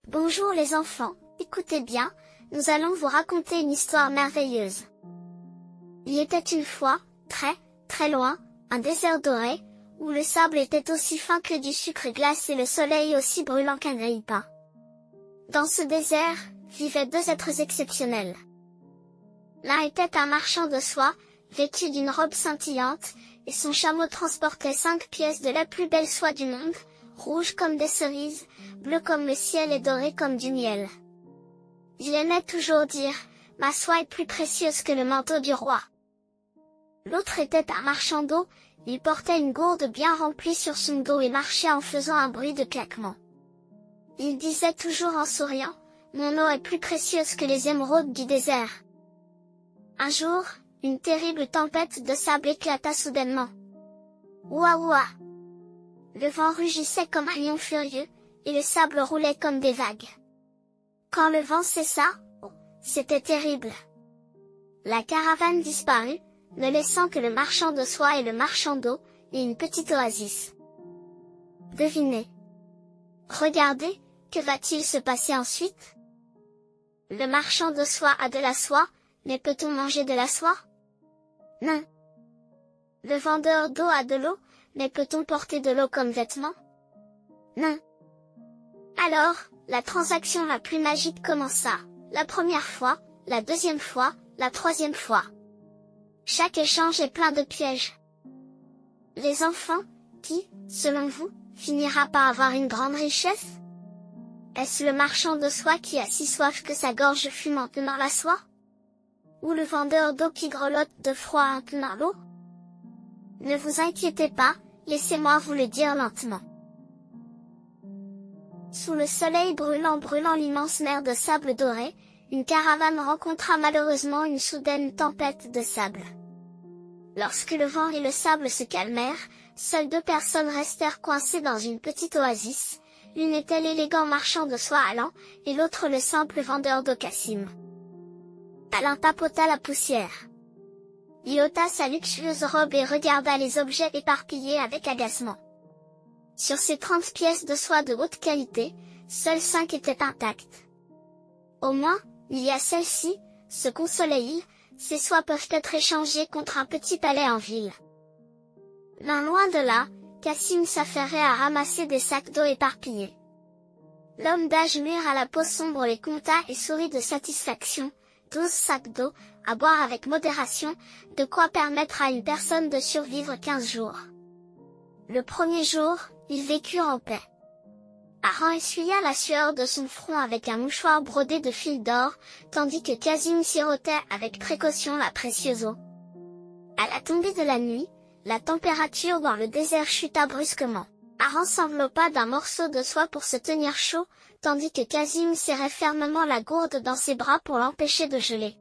Bonjour les enfants, écoutez bien, nous allons vous raconter une histoire merveilleuse. Il était une fois, très, très loin, un désert doré, où le sable était aussi fin que du sucre glace et le soleil aussi brûlant qu'un grille-pain. Dans ce désert, vivaient deux êtres exceptionnels. L'un était un marchand de soie, vêtu d'une robe scintillante, et son chameau transportait 5 pièces de la plus belle soie du monde, rouges comme des cerises, bleues comme le ciel et dorées comme du miel. Il aimait toujours dire, « Ma soie est plus précieuse que le manteau du roi ». L'autre était un marchand d'eau, il portait une gourde bien remplie sur son dos et marchait en faisant un bruit de claquement. Il disait toujours en souriant, « Mon eau est plus précieuse que les émeraudes du désert ». Un jour, une terrible tempête de sable éclata soudainement. Ouah ouah! Le vent rugissait comme un lion furieux, et le sable roulait comme des vagues. Quand le vent cessa, oh, c'était terrible. La caravane disparut, ne laissant que le marchand de soie et le marchand d'eau, et une petite oasis. Devinez. Regardez, que va-t-il se passer ensuite? Le marchand de soie a de la soie, mais peut-on manger de la soie? Non. Le vendeur d'eau a de l'eau, mais peut-on porter de l'eau comme vêtement? Non. Alors, la transaction la plus magique commença, la première fois, la deuxième fois, la troisième fois. Chaque échange est plein de pièges. Les enfants, qui, selon vous, finira par avoir une grande richesse? Est-ce le marchand de soie qui a si soif que sa gorge fume en tenant la soie? Ou le vendeur d'eau qui grelotte de froid en tenant l'eau? Ne vous inquiétez pas, laissez-moi vous le dire lentement. Sous le soleil brûlant l'immense mer de sable doré, une caravane rencontra malheureusement une soudaine tempête de sable. Lorsque le vent et le sable se calmèrent, seules deux personnes restèrent coincées dans une petite oasis, l'une était l'élégant marchand de soie Alain, et l'autre le simple vendeur d'eau Cassim. Alain tapota la poussière. Il ôta sa luxueuse robe et regarda les objets éparpillés avec agacement. Sur ces 30 pièces de soie de haute qualité, seules 5 étaient intactes. Au moins, il y a celle-ci, se consolait-il, ces soies peuvent être échangées contre un petit palais en ville. Non loin de là, Cassim s'affairait à ramasser des sacs d'eau éparpillés. L'homme d'âge mûr à la peau sombre les compta et sourit de satisfaction. 12 sacs d'eau, à boire avec modération, de quoi permettre à une personne de survivre 15 jours. Le premier jour, ils vécurent en paix. Aran essuya la sueur de son front avec un mouchoir brodé de fils d'or, tandis que Cassim sirotait avec précaution la précieuse eau. À la tombée de la nuit, la température dans le désert chuta brusquement. Aran s'enveloppa d'un morceau de soie pour se tenir chaud, tandis que Cassim serrait fermement la gourde dans ses bras pour l'empêcher de geler.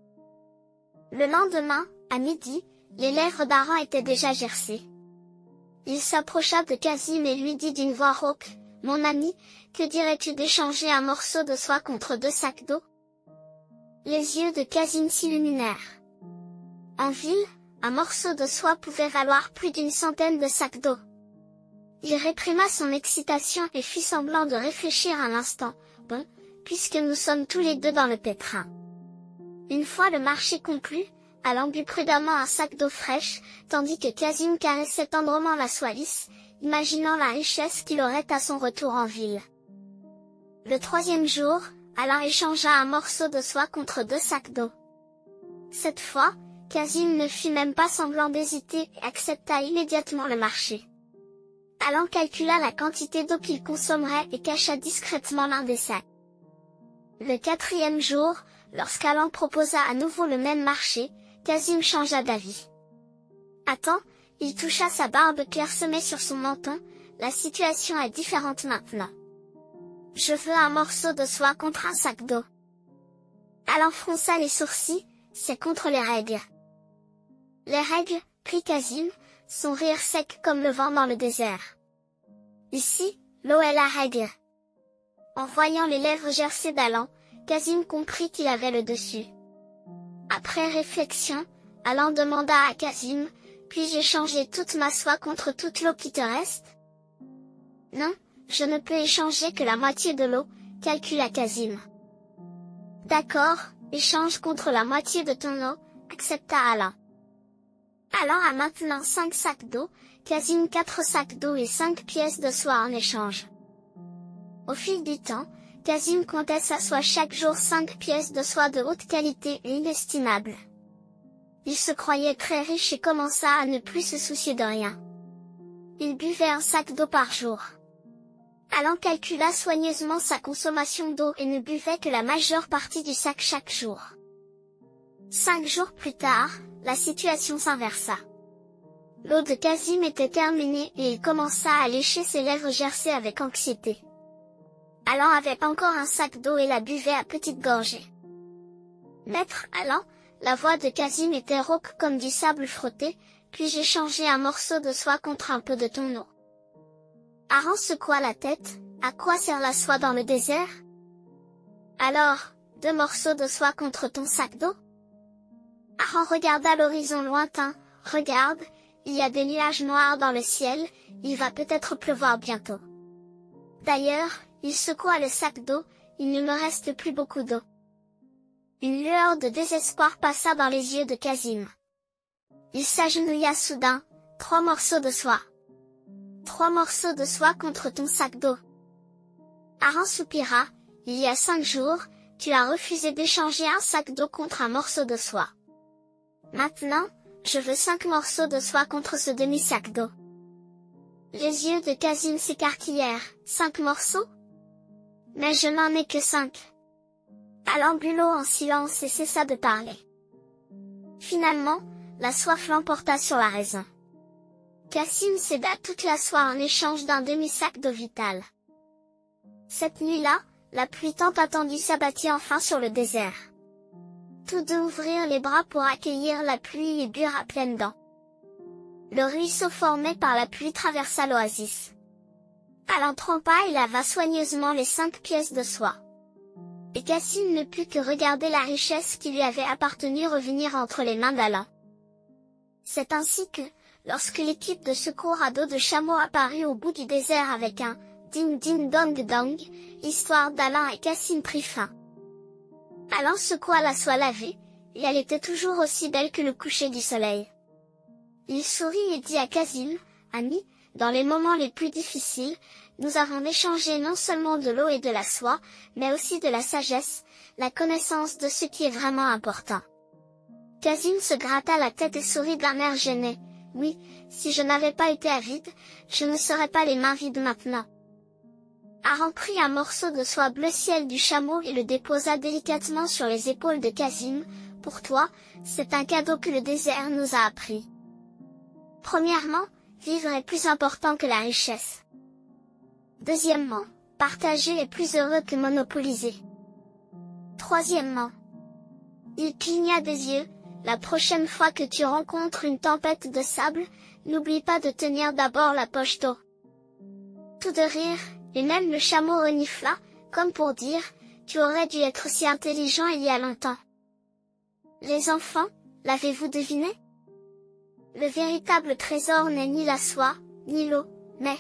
Le lendemain, à midi, les lèvres d'Aran étaient déjà gercées. Il s'approcha de Cassim et lui dit d'une voix rauque, « Mon ami, que dirais-tu d'échanger un morceau de soie contre 2 sacs d'eau ?» Les yeux de Cassim s'illuminèrent. En ville, un morceau de soie pouvait valoir plus d'une centaine de sacs d'eau. Il réprima son excitation et fit semblant de réfléchir un instant. « Bon, puisque nous sommes tous les deux dans le pétrin. » Une fois le marché conclu, Alain but prudemment un sac d'eau fraîche, tandis que Cassim caressait tendrement la soie lisse, imaginant la richesse qu'il aurait à son retour en ville. Le troisième jour, Alain échangea un morceau de soie contre 2 sacs d'eau. Cette fois, Cassim ne fit même pas semblant d'hésiter et accepta immédiatement le marché. Alain calcula la quantité d'eau qu'il consommerait et cacha discrètement l'un des sacs. Le quatrième jour, lorsqu'Alain proposa à nouveau le même marché, Cassim changea d'avis. Attends, il toucha sa barbe clairsemée sur son menton, la situation est différente maintenant. Je veux un morceau de soie contre un sac d'eau. Alain fronça les sourcils, c'est contre les règles. Les règles, prit Cassim, son rire sec comme le vent dans le désert. Ici, l'eau est la règle. En voyant les lèvres gercées d'Alain, Cassim comprit qu'il avait le dessus. Après réflexion, Alain demanda à Cassim, « Puis-je échanger toute ma soie contre toute l'eau qui te reste ?» Non, je ne peux échanger que la moitié de l'eau, calcula Cassim. D'accord, échange contre la moitié de ton eau, accepta Alain. Alain a maintenant 5 sacs d'eau, Cassim 4 sacs d'eau et 5 pièces de soie en échange. Au fil du temps, Cassim comptait sa soie chaque jour 5 pièces de soie de haute qualité et inestimable. Il se croyait très riche et commença à ne plus se soucier de rien. Il buvait un sac d'eau par jour. Alain calcula soigneusement sa consommation d'eau et ne buvait que la majeure partie du sac chaque jour. 5 jours plus tard, la situation s'inversa. L'eau de Cassim était terminée et il commença à lécher ses lèvres gercées avec anxiété. Alain avait encore un sac d'eau et la buvait à petites gorgées. Maître Alain, la voix de Cassim était rauque comme du sable frotté, puis-je échanger un morceau de soie contre un peu de ton eau? Alain secoua la tête, à quoi sert la soie dans le désert? Alors, 2 morceaux de soie contre ton sac d'eau? Alain regarda l'horizon lointain, regarde, il y a des nuages noirs dans le ciel, il va peut-être pleuvoir bientôt. D'ailleurs, il secoua le sac d'eau, il ne me reste plus beaucoup d'eau. Une lueur de désespoir passa dans les yeux de Cassim. Il s'agenouilla soudain, 3 morceaux de soie. 3 morceaux de soie contre ton sac d'eau. Alain soupira, il y a 5 jours, tu as refusé d'échanger un sac d'eau contre un morceau de soie. Maintenant, je veux 5 morceaux de soie contre ce demi-sac d'eau. Les yeux de Cassim s'écarquillèrent, 5 morceaux? Mais je n'en ai que 5. Alain but l'eau en silence et cessa de parler. Finalement, la soif l'emporta sur la raison. Cassim céda toute la soie en échange d'un demi-sac d'eau vitale. Cette nuit-là, la pluie tant attendue s'abattit enfin sur le désert. Tous deux ouvrirent les bras pour accueillir la pluie et burent à pleines dents. Le ruisseau formé par la pluie traversa l'oasis. Alain trempa et lava soigneusement les 5 pièces de soie. Et Cassim ne put que regarder la richesse qui lui avait appartenu revenir entre les mains d'Alain. C'est ainsi que, lorsque l'équipe de secours à dos de chameau apparut au bout du désert avec un « ding ding dong dong », l'histoire d'Alain et Cassim prit fin. Alain secoua la soie lavée, et elle était toujours aussi belle que le coucher du soleil. Il sourit et dit à Cassim, « Ami, dans les moments les plus difficiles, nous avons échangé non seulement de l'eau et de la soie, mais aussi de la sagesse, la connaissance de ce qui est vraiment important. » Cassim se gratta la tête et sourit d'un air gêné. « Oui, si je n'avais pas été avide, je ne serais pas les mains vides maintenant. » Alain prit un morceau de soie bleu ciel du chameau et le déposa délicatement sur les épaules de Cassim. « Pour toi, c'est un cadeau que le désert nous a appris. Premièrement, vivre est plus important que la richesse. Deuxièmement, partager est plus heureux que monopoliser. Troisièmement, il cligna des yeux, la prochaine fois que tu rencontres une tempête de sable, n'oublie pas de tenir d'abord la poche d'eau. » Tout de rire, et même le chameau renifla, comme pour dire, tu aurais dû être si intelligent il y a longtemps. Les enfants, l'avez-vous deviné? Le véritable trésor n'est ni la soie, ni l'eau, mais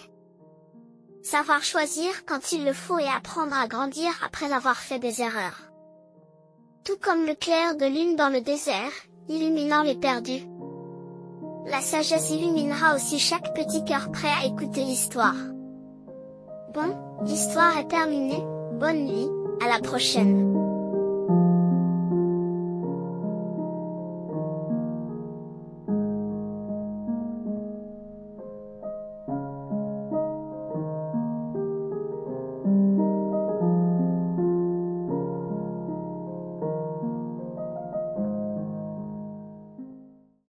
savoir choisir quand il le faut et apprendre à grandir après avoir fait des erreurs. Tout comme le clair de lune dans le désert, illuminant les perdus. La sagesse illuminera aussi chaque petit cœur prêt à écouter l'histoire. Bon, l'histoire est terminée, bonne nuit, à la prochaine.